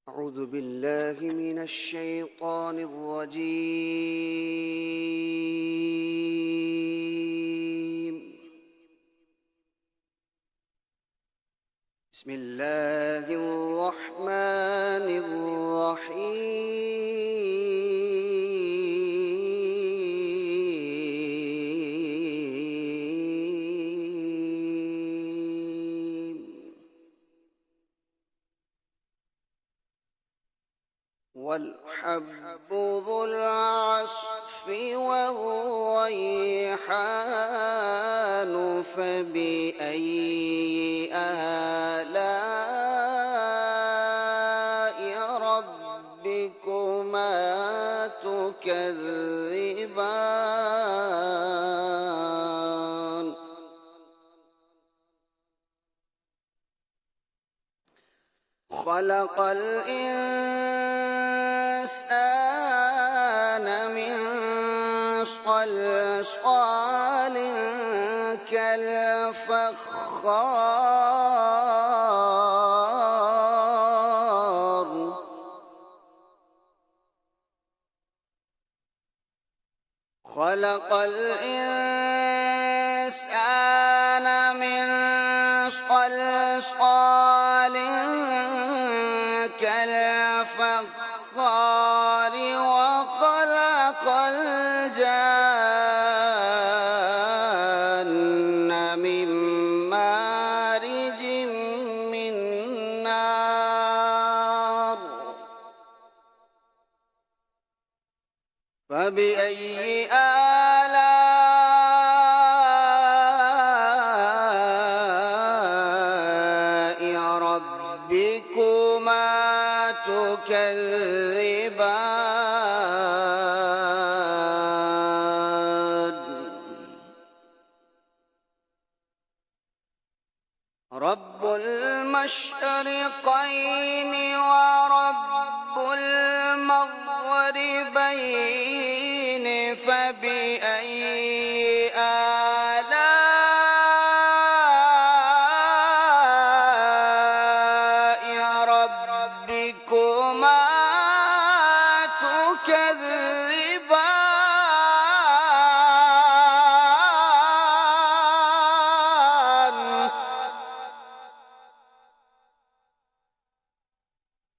أعوذ بالله من الشيطان الرجيم. بسم الله الرحمن الرحيم. والحب ذو العصف والريحان فبأي آلاء ربكما تكذبان خلق الإنسان من صلصال كالفخار خلق الإنسان من صلصال كالفخار وخلق الجن من مارج من نار فبأي آلاء ربكما تكذبان رب المشرقين ورب المغربين فبأي آلاء ربكما تكذبان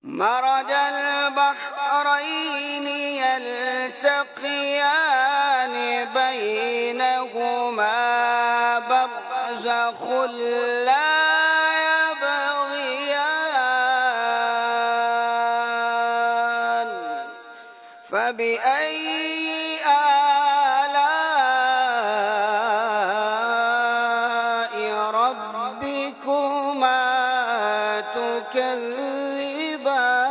مرج البحرين يلتقيان بينهما برزخ لا يبغيان فبأي آلاء ربكما تكذبان